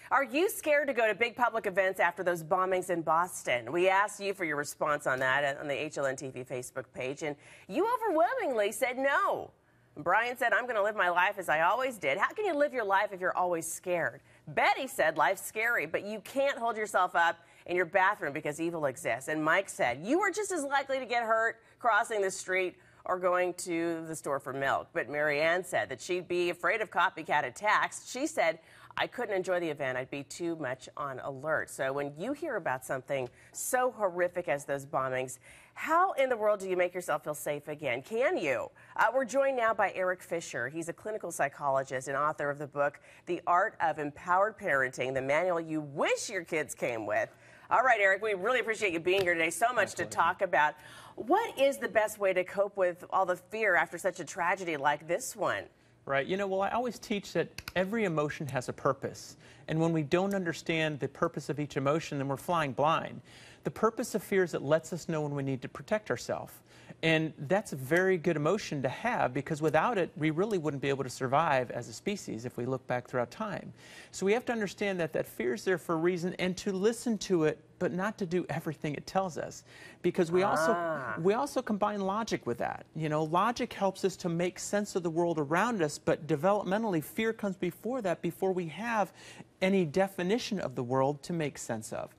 Are you scared to go to big public events after those bombings in Boston? We asked you for your response on that on the HLN TV Facebook page, and you overwhelmingly said no. Brian said, I'm going to live my life as I always did. How can you live your life if you're always scared? Betty said, life's scary, but you can't hold yourself up in your bathroom because evil exists. And Mike said, you are just as likely to get hurt crossing the street or going to the store for milk. But Marianne said that she'd be afraid of copycat attacks. She said, I couldn't enjoy the event. I'd be too much on alert. So when you hear about something so horrific as those bombings, how in the world do you make yourself feel safe again? Can you? We're joined now by Eric Fisher. He's a clinical psychologist and author of the book, The Art of Empowered Parenting, the manual you wish your kids came with. All right, Eric, we really appreciate you being here today. So much to talk about. What is the best way to cope with all the fear after such a tragedy like this one? Right. You know, well, I always teach that every emotion has a purpose. And when we don't understand the purpose of each emotion, then we're flying blind. The purpose of fear is it lets us know when we need to protect ourselves. And that's a very good emotion to have, because without it, we really wouldn't be able to survive as a species if we look back throughout time. So we have to understand that that fear is there for a reason, and to listen to it, but not to do everything it tells us. Because we also combine logic with that. You know, logic helps us to make sense of the world around us, but developmentally, fear comes before that, before we have any definition of the world to make sense of.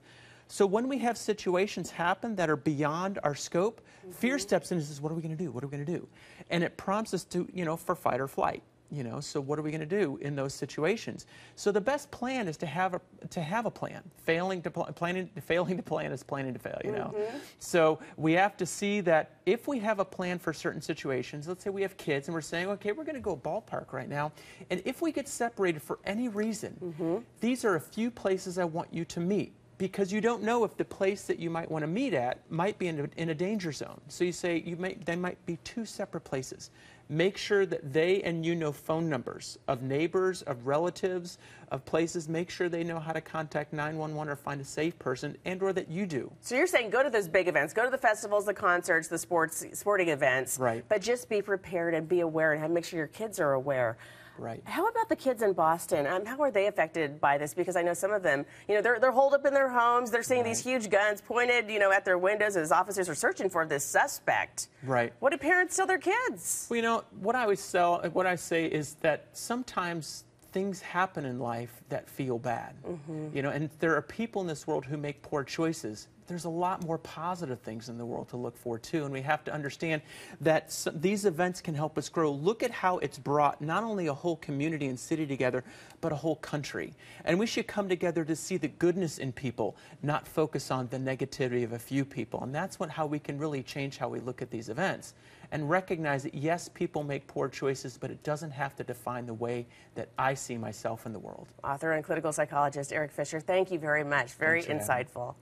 So when we have situations happen that are beyond our scope, fear steps in and says, what are we going to do? What are we going to do? And it prompts us to, you know, for fight or flight. You know, so what are we going to do in those situations? So the best plan is to have a plan. Failing to plan is planning to fail, you know. So we have to see that if we have a plan for certain situations, let's say we have kids and we're saying, okay, we're going to go ballpark right now, and if we get separated for any reason, these are a few places I want you to meet. Because you don't know if the place that you might want to meet at might be in a danger zone. So you say they might be two separate places. Make sure that they and you know phone numbers of neighbors, of relatives, of places. Make sure they know how to contact 911 or find a safe person, and or that you do. So you're saying go to those big events, go to the festivals, the concerts, the sporting events, right? But just be prepared and be aware, and make sure your kids are aware. Right. How about the kids in Boston? How are they affected by this? Because I know some of them, you know, they're holed up in their homes. They're seeing these huge guns pointed, you know, at their windows as officers are searching for this suspect. Right. What do parents tell their kids? Well, you know, what I say is that sometimes things happen in life that feel bad. You know, and there are people in this world who make poor choices. There's a lot more positive things in the world to look for, too, and we have to understand that these events can help us grow. Look at how it's brought not only a whole community and city together, but a whole country. And we should come together to see the goodness in people, not focus on the negativity of a few people. And that's how we can really change how we look at these events. And recognize that, yes, people make poor choices, but it doesn't have to define the way that I see myself in the world. Author and clinical psychologist Eric Fisher, thank you very much. Very insightful.